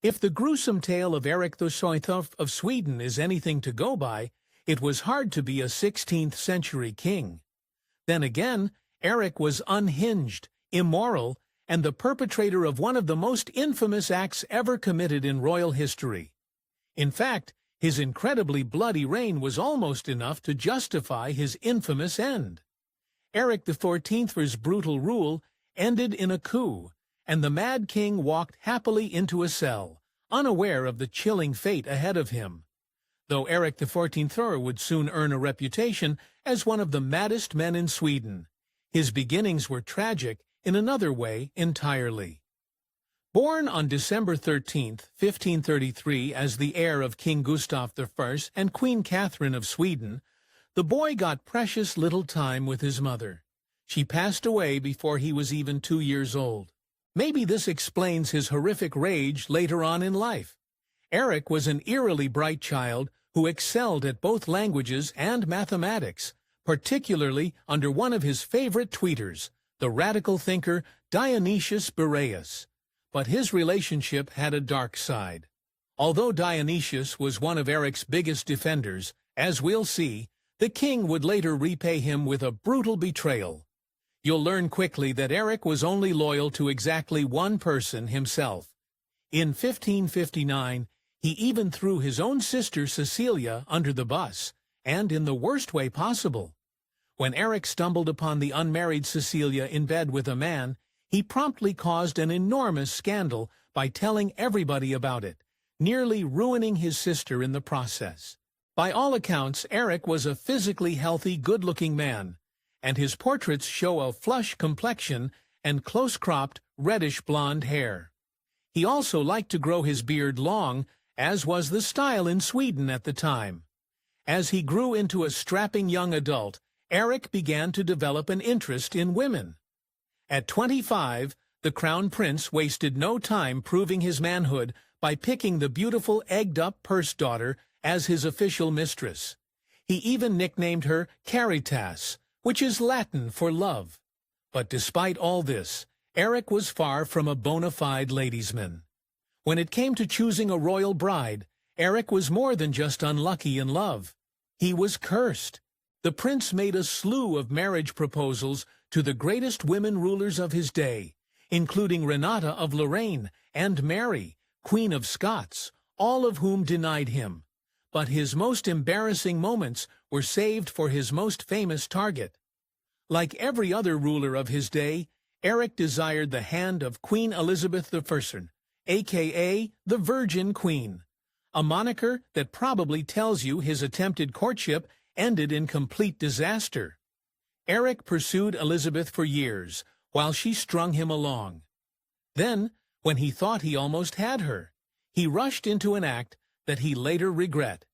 If the gruesome tale of Erik the XIV of Sweden is anything to go by, it was hard to be a 16th-century king. Then again, Erik was unhinged, immoral, and the perpetrator of one of the most infamous acts ever committed in royal history. In fact, his incredibly bloody reign was almost enough to justify his infamous end. Erik XIV's brutal rule ended in a coup, and the Mad King walked happily into a cell, unaware of the chilling fate ahead of him. Though Erik XIV would soon earn a reputation as one of the maddest men in Sweden, his beginnings were tragic in another way entirely. Born on December 13, 1533, as the heir of King Gustav I and Queen Catherine of Sweden, the boy got precious little time with his mother. She passed away before he was even 2 years old. Maybe this explains his horrific rage later on in life. Erik was an eerily bright child who excelled at both languages and mathematics, particularly under one of his favorite tweeters, the radical thinker Dionysius Betrayal. But his relationship had a dark side. Although Dionysius was one of Erik's biggest defenders, as we'll see, the king would later repay him with a brutal betrayal. You'll learn quickly that Erik was only loyal to exactly one person, himself. In 1559, he even threw his own sister Cecilia under the bus, and in the worst way possible. When Erik stumbled upon the unmarried Cecilia in bed with a man, he promptly caused an enormous scandal by telling everybody about it, nearly ruining his sister in the process. By all accounts, Erik was a physically healthy, good-looking man, and his portraits show a flush complexion and close-cropped, reddish-blonde hair. He also liked to grow his beard long, as was the style in Sweden at the time. As he grew into a strapping young adult, Erik began to develop an interest in women. At 25, the crown prince wasted no time proving his manhood by picking the beautiful egged-up purse daughter as his official mistress. He even nicknamed her Caritas, which is Latin for love. But despite all this, Erik was far from a bona fide ladiesman. When it came to choosing a royal bride, Erik was more than just unlucky in love. He was cursed. The prince made a slew of marriage proposals to the greatest women rulers of his day, including Renata of Lorraine and Mary, Queen of Scots, all of whom denied him. But his most embarrassing moments were saved for his most famous target. Like every other ruler of his day, Erik desired the hand of Queen Elizabeth I, a.k.a. the Virgin Queen, a moniker that probably tells you his attempted courtship ended in complete disaster. Erik pursued Elizabeth for years, while she strung him along. Then, when he thought he almost had her, he rushed into an act that he later regret.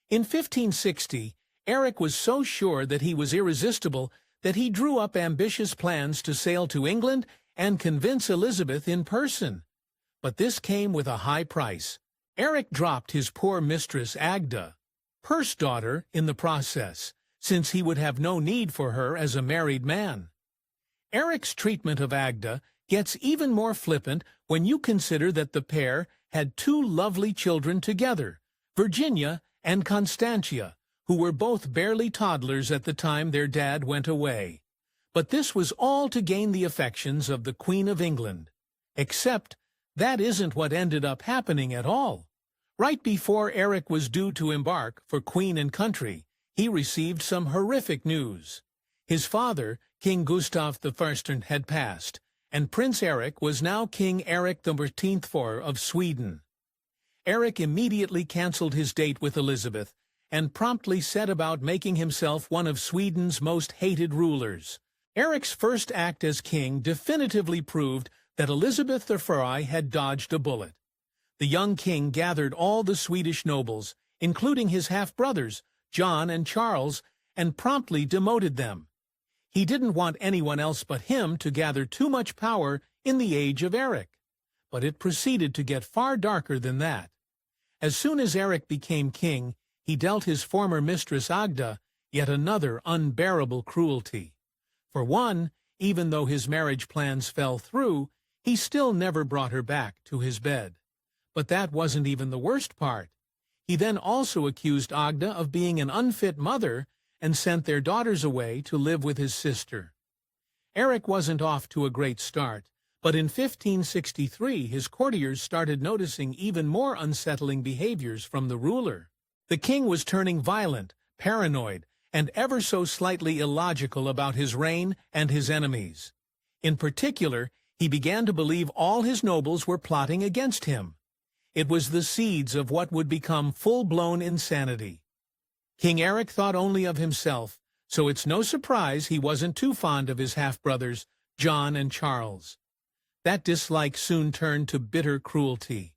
In 1560, Erik was so sure that he was irresistible that he drew up ambitious plans to sail to England and convince Elizabeth in person. But this came with a high price. Erik dropped his poor mistress Agda, purse daughter, in the process, since he would have no need for her as a married man. Erik's treatment of Agda gets even more flippant when you consider that the pair had 2 lovely children together, Virginia and Constantia, who were both barely toddlers at the time their dad went away. But this was all to gain the affections of the Queen of England. Except that isn't what ended up happening at all. Right before Erik was due to embark for Queen and Country, he received some horrific news. His father, King Gustav I, had passed, and Prince Erik was now King Erik XIV of Sweden. Erik immediately cancelled his date with Elizabeth and promptly set about making himself one of Sweden's most hated rulers. Erik's first act as king definitively proved that Elizabeth I had dodged a bullet. The young king gathered all the Swedish nobles, including his half-brothers, John and Charles, and promptly demoted them. He didn't want anyone else but him to gather too much power in the age of Erik. But it proceeded to get far darker than that. As soon as Erik became king, he dealt his former mistress Agda yet another unbearable cruelty. For one, even though his marriage plans fell through, he still never brought her back to his bed. But that wasn't even the worst part. He then also accused Agda of being an unfit mother and sent their daughters away to live with his sister. Erik wasn't off to a great start, but in 1563 his courtiers started noticing even more unsettling behaviors from the ruler. The king was turning violent, paranoid, and ever so slightly illogical about his reign and his enemies. In particular, he began to believe all his nobles were plotting against him. It was the seeds of what would become full-blown insanity. King Erik thought only of himself, so it's no surprise he wasn't too fond of his half-brothers, John and Charles. That dislike soon turned to bitter cruelty.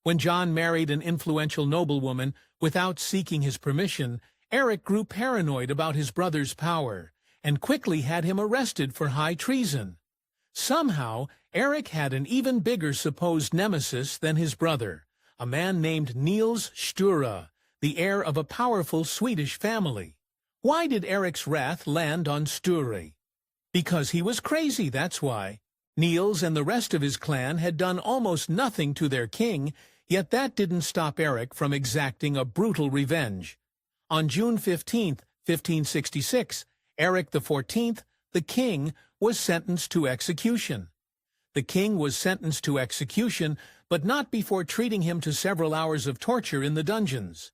When John married an influential noblewoman without seeking his permission, Erik grew paranoid about his brother's power and quickly had him arrested for high treason. Somehow, Erik had an even bigger supposed nemesis than his brother, a man named Niels Sture, the heir of a powerful Swedish family. Why did Erik's wrath land on Sture? Because he was crazy, that's why. Niels and the rest of his clan had done almost nothing to their king, yet that didn't stop Erik from exacting a brutal revenge. On June 15, 1566, Erik XIV, the king, was sentenced to execution. The king was sentenced to execution, but not before treating him to several hours of torture in the dungeons.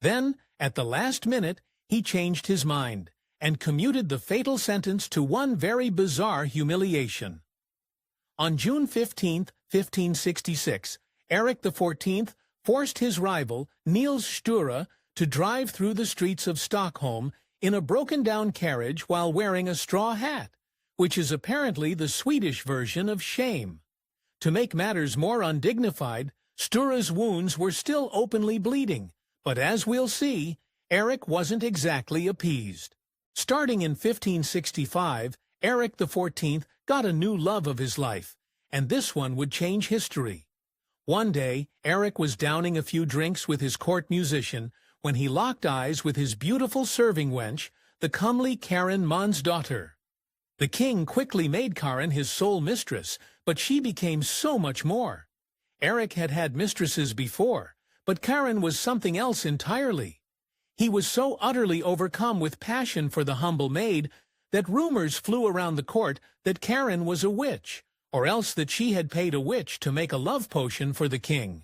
Then, at the last minute, he changed his mind and commuted the fatal sentence to one very bizarre humiliation. On June 15, 1566, Erik XIV forced his rival, Niels Sture, to drive through the streets of Stockholm in a broken-down carriage while wearing a straw hat, which is apparently the Swedish version of shame. To make matters more undignified, Sture's wounds were still openly bleeding, but as we'll see, Erik wasn't exactly appeased. Starting in 1565, Erik XIV got a new love of his life, and this one would change history. One day, Erik was downing a few drinks with his court musician when he locked eyes with his beautiful serving wench, the comely Karin Mansdotter. The king quickly made Karin his sole mistress, but she became so much more. Erik had had mistresses before, but Karin was something else entirely. He was so utterly overcome with passion for the humble maid that rumors flew around the court that Karin was a witch, or else that she had paid a witch to make a love potion for the king.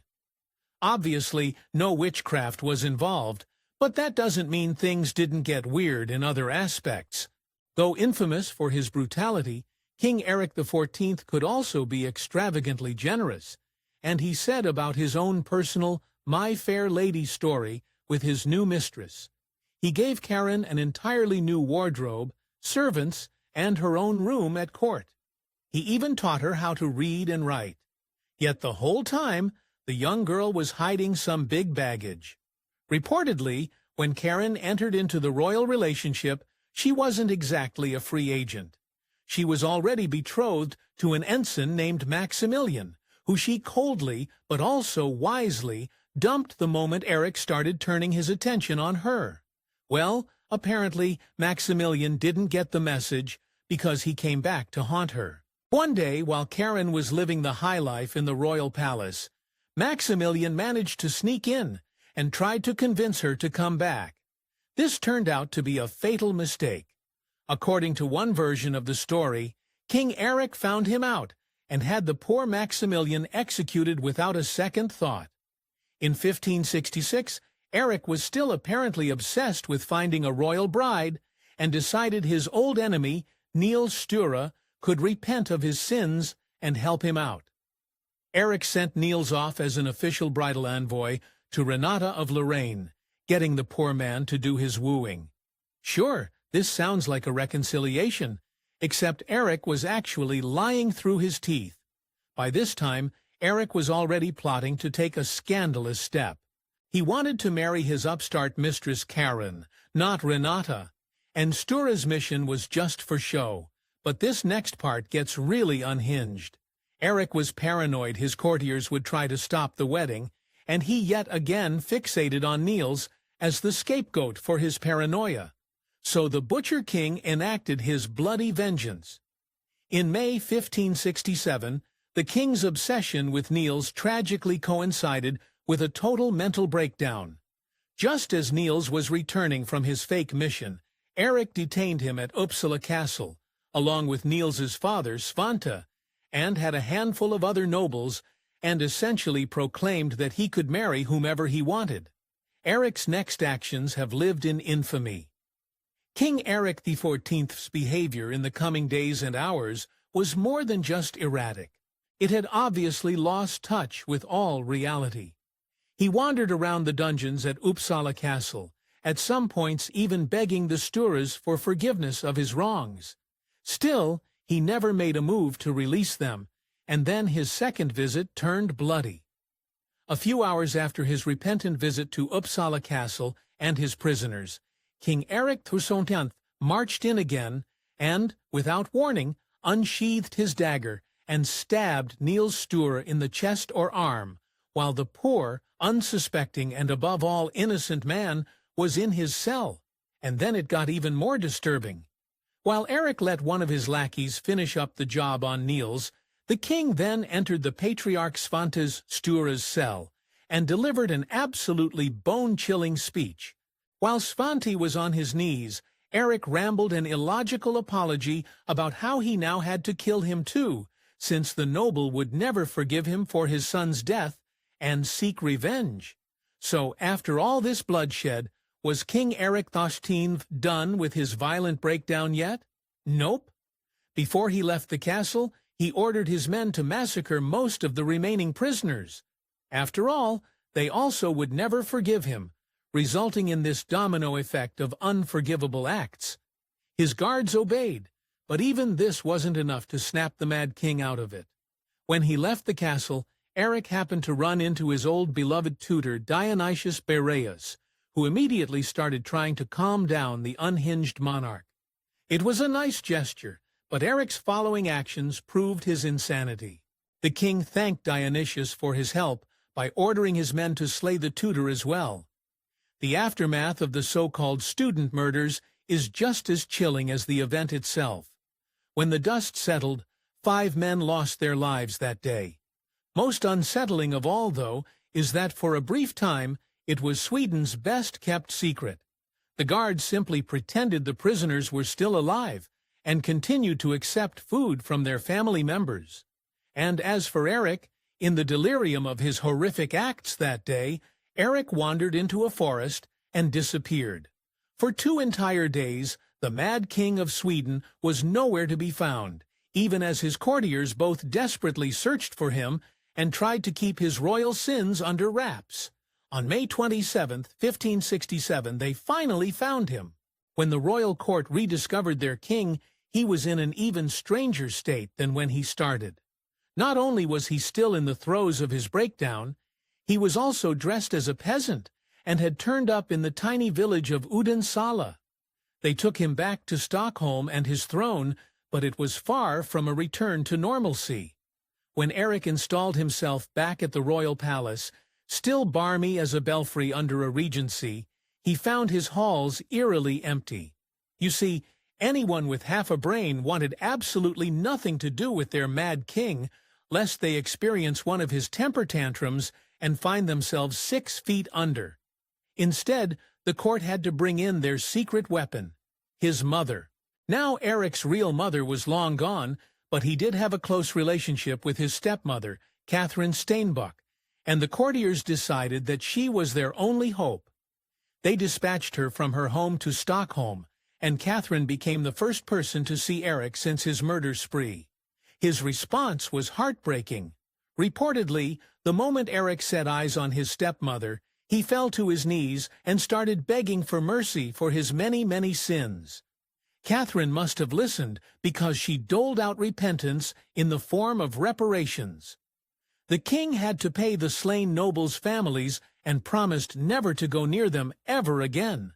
Obviously, no witchcraft was involved, but that doesn't mean things didn't get weird in other aspects. Though infamous for his brutality, King Erik XIV could also be extravagantly generous, and he said about his own personal My Fair Lady story with his new mistress. He gave Karin an entirely new wardrobe, servants, and her own room at court. He even taught her how to read and write. Yet the whole time, the young girl was hiding some big baggage. Reportedly, when Karin entered into the royal relationship, she wasn't exactly a free agent. She was already betrothed to an ensign named Maximilian, who she coldly, but also wisely, dumped the moment Erik started turning his attention on her. Well, apparently, Maximilian didn't get the message because he came back to haunt her. One day, while Karin was living the high life in the royal palace, Maximilian managed to sneak in and tried to convince her to come back. This turned out to be a fatal mistake. According to one version of the story, King Erik found him out and had the poor Maximilian executed without a second thought. In 1566, Erik was still apparently obsessed with finding a royal bride and decided his old enemy, Niels Sture, could repent of his sins and help him out. Erik sent Niels off as an official bridal envoy to Renata of Lorraine, getting the poor man to do his wooing. Sure, this sounds like a reconciliation, except Erik was actually lying through his teeth. By this time, Erik was already plotting to take a scandalous step. He wanted to marry his upstart mistress Karin, not Renata, and Sture's mission was just for show. But this next part gets really unhinged. Erik was paranoid his courtiers would try to stop the wedding, and he yet again fixated on Niels as the scapegoat for his paranoia. So the Butcher King enacted his bloody vengeance. In May 1567, The king's obsession with Niels tragically coincided with a total mental breakdown. Just as Niels was returning from his fake mission, Erik detained him at Uppsala Castle, along with Niels's father, Svante, and had a handful of other nobles, and essentially proclaimed that he could marry whomever he wanted. Erik's next actions have lived in infamy. King Erik XIV's behavior in the coming days and hours was more than just erratic. It had obviously lost touch with all reality. He wandered around the dungeons at Uppsala Castle, at some points even begging the Sturas for forgiveness of his wrongs. Still, he never made a move to release them, and then his second visit turned bloody. A few hours after his repentant visit to Uppsala Castle and his prisoners, King Erik XIV marched in again and, without warning, unsheathed his dagger and stabbed Niels Sture in the chest or arm, while the poor, unsuspecting, and above all innocent man was in his cell. And then it got even more disturbing. While Erik let one of his lackeys finish up the job on Niels, the king then entered the Patriarch Svante Sture's cell and delivered an absolutely bone-chilling speech. While Svante was on his knees, Erik rambled an illogical apology about how he now had to kill him too, since the noble would never forgive him for his son's death and seek revenge. So, after all this bloodshed, was King Erik XIV done with his violent breakdown yet? Nope. Before he left the castle, he ordered his men to massacre most of the remaining prisoners. After all, they also would never forgive him, resulting in this domino effect of unforgivable acts. His guards obeyed, but even this wasn't enough to snap the Mad King out of it. When he left the castle, Erik happened to run into his old beloved tutor Dionysius Bereus, who immediately started trying to calm down the unhinged monarch. It was a nice gesture, but Erik's following actions proved his insanity. The king thanked Dionysius for his help by ordering his men to slay the tutor as well. The aftermath of the so-called student murders is just as chilling as the event itself. When the dust settled, 5 men lost their lives that day. Most unsettling of all, though, is that for a brief time, it was Sweden's best-kept secret. The guards simply pretended the prisoners were still alive and continued to accept food from their family members. And as for Erik, in the delirium of his horrific acts that day, Erik wandered into a forest and disappeared. For 2 entire days, the Mad King of Sweden was nowhere to be found, even as his courtiers both desperately searched for him and tried to keep his royal sins under wraps. On May 27, 1567, they finally found him. When the royal court rediscovered their king, he was in an even stranger state than when he started. Not only was he still in the throes of his breakdown, he was also dressed as a peasant and had turned up in the tiny village of Udensala. They took him back to Stockholm and his throne, but it was far from a return to normalcy. When Erik installed himself back at the royal palace, still balmy as a belfry under a regency, he found his halls eerily empty. You see, anyone with half a brain wanted absolutely nothing to do with their Mad King, lest they experience one of his temper tantrums and find themselves 6 feet under. Instead, the court had to bring in their secret weapon, his mother. Now Erik's real mother was long gone, but he did have a close relationship with his stepmother, Catherine Steinbock, and the courtiers decided that she was their only hope. They dispatched her from her home to Stockholm, and Catherine became the first person to see Erik since his murder spree. His response was heartbreaking. Reportedly, the moment Erik set eyes on his stepmother, he fell to his knees and started begging for mercy for his many, many sins. Catherine must have listened because she doled out repentance in the form of reparations. The king had to pay the slain nobles' families and promised never to go near them ever again.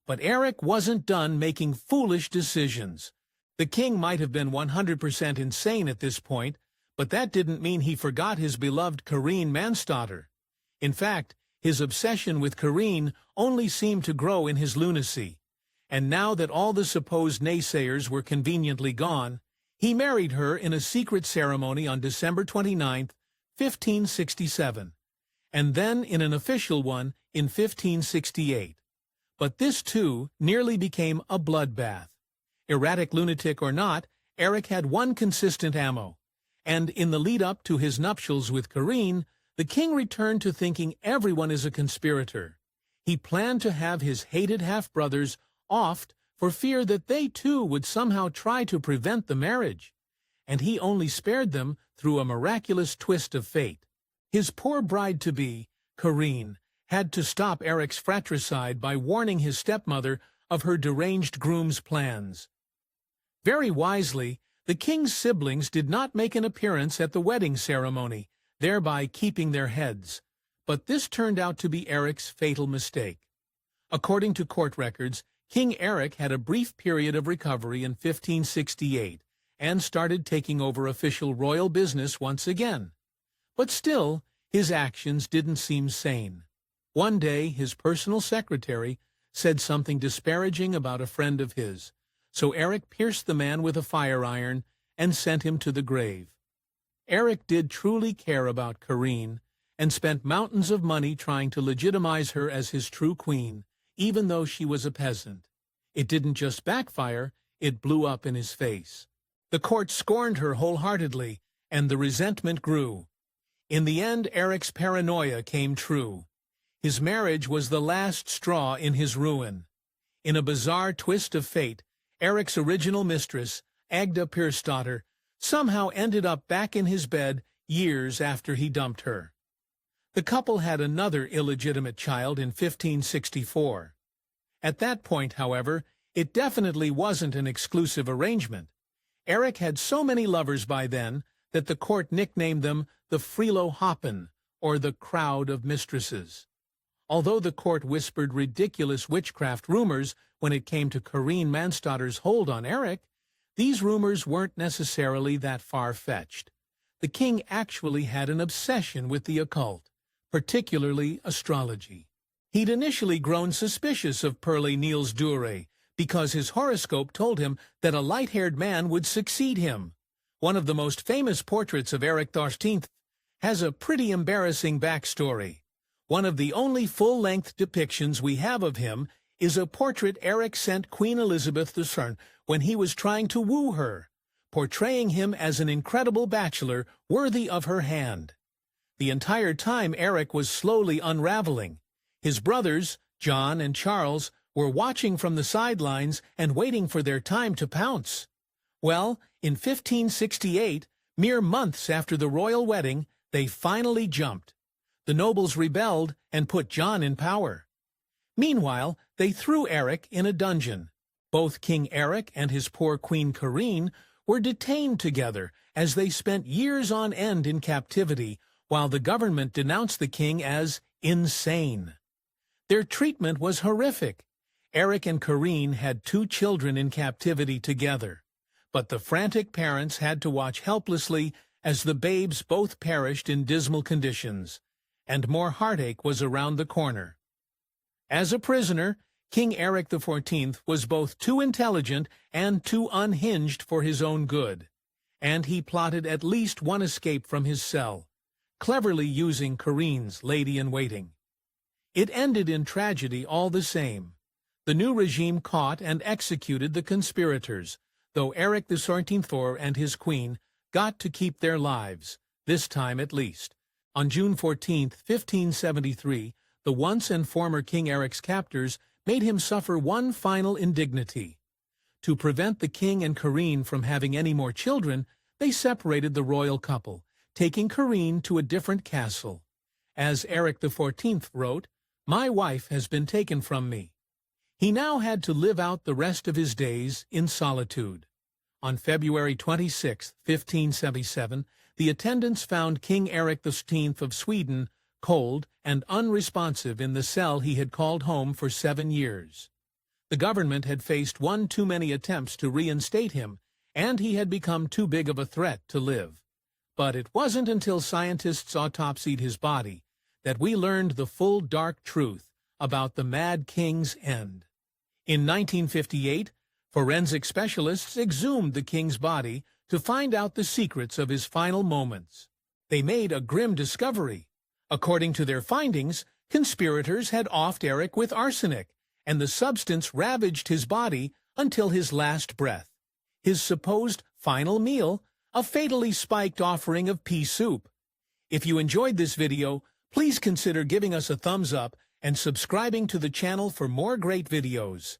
But Erik wasn't done making foolish decisions. The king might have been 100% insane at this point, but that didn't mean he forgot his beloved Karin Mansdotter. In fact, his obsession with Karin only seemed to grow in his lunacy. And now that all the supposed naysayers were conveniently gone, He married her in a secret ceremony on December 29, 1567, and then in an official one in 1568. But this, too, nearly became a bloodbath. Erratic lunatic or not, Eric had one consistent ammo, and in the lead-up to his nuptials with Carine, the king returned to thinking everyone is a conspirator. He planned to have his hated half-brothers offed for fear that they too would somehow try to prevent the marriage, and he only spared them through a miraculous twist of fate. His poor bride-to-be, Carine, had to stop Eric's fratricide by warning his stepmother of her deranged groom's plans. Very wisely, the king's siblings did not make an appearance at the wedding ceremony, thereby keeping their heads. But this turned out to be Eric's fatal mistake. According to court records, King Eric had a brief period of recovery in 1568 and started taking over official royal business once again. But still, his actions didn't seem sane. One day, his personal secretary said something disparaging about a friend of his, so Eric pierced the man with a fire iron and sent him to the grave. Eric did truly care about Carine and spent mountains of money trying to legitimize her as his true queen, even though she was a peasant. It didn't just backfire, it blew up in his face. The court scorned her wholeheartedly, and the resentment grew. In the end, Eric's paranoia came true. His marriage was the last straw in his ruin. In a bizarre twist of fate, Eric's original mistress, Agda Pyrsdotter, somehow ended up back in his bed years after he dumped her. The couple had another illegitimate child in 1564. At that point, however, it definitely wasn't an exclusive arrangement. Eric had so many lovers by then that the court nicknamed them the Frilo Hoppen, or the crowd of mistresses. Although the court whispered ridiculous witchcraft rumors when it came to Carine Mansdotter's hold on Eric, these rumors weren't necessarily that far-fetched. The king actually had an obsession with the occult, particularly astrology. He'd initially grown suspicious of Perle Niels Dure because his horoscope told him that a light-haired man would succeed him. One of the most famous portraits of Eric XIV has a pretty embarrassing backstory. One of the only full-length depictions we have of him is a portrait Eric sent Queen Elizabeth II when he was trying to woo her, portraying him as an incredible bachelor worthy of her hand. The entire time Eric was slowly unraveling. His brothers, John and Charles, were watching from the sidelines and waiting for their time to pounce. Well, in 1568, mere months after the royal wedding, they finally jumped. The nobles rebelled and put John in power. Meanwhile, they threw Eric in a dungeon. Both King Eric and his poor Queen Carine were detained together as they spent years on end in captivity, while the government denounced the king as insane. Their treatment was horrific. Eric and Carine had 2 children in captivity together, but the frantic parents had to watch helplessly as the babes both perished in dismal conditions, and more heartache was around the corner. As a prisoner, King Eric XIV was both too intelligent and too unhinged for his own good, and he plotted at least one escape from his cell, cleverly using Carine's lady-in-waiting. It ended in tragedy all the same. The new regime caught and executed the conspirators, though Eric XIV and his queen got to keep their lives, this time at least. On June 14, 1573, the once and former King Eric's captors made him suffer one final indignity. To prevent the king and Carine from having any more children, they separated the royal couple, taking Carine to a different castle. As Eric XIV wrote, "My wife has been taken from me." He now had to live out the rest of his days in solitude. On February 26, 1577, the attendants found King Eric XIV of Sweden cold and unresponsive in the cell he had called home for 7 years. The government had faced one too many attempts to reinstate him, and he had become too big of a threat to live. But it wasn't until scientists autopsied his body that we learned the full dark truth about the Mad King's end. In 1958, forensic specialists exhumed the king's body to find out the secrets of his final moments. They made a grim discovery. According to their findings, conspirators had offed Eric with arsenic, and the substance ravaged his body until his last breath. His supposed final meal, a fatally spiked offering of pea soup. If you enjoyed this video, please consider giving us a thumbs up and subscribing to the channel for more great videos.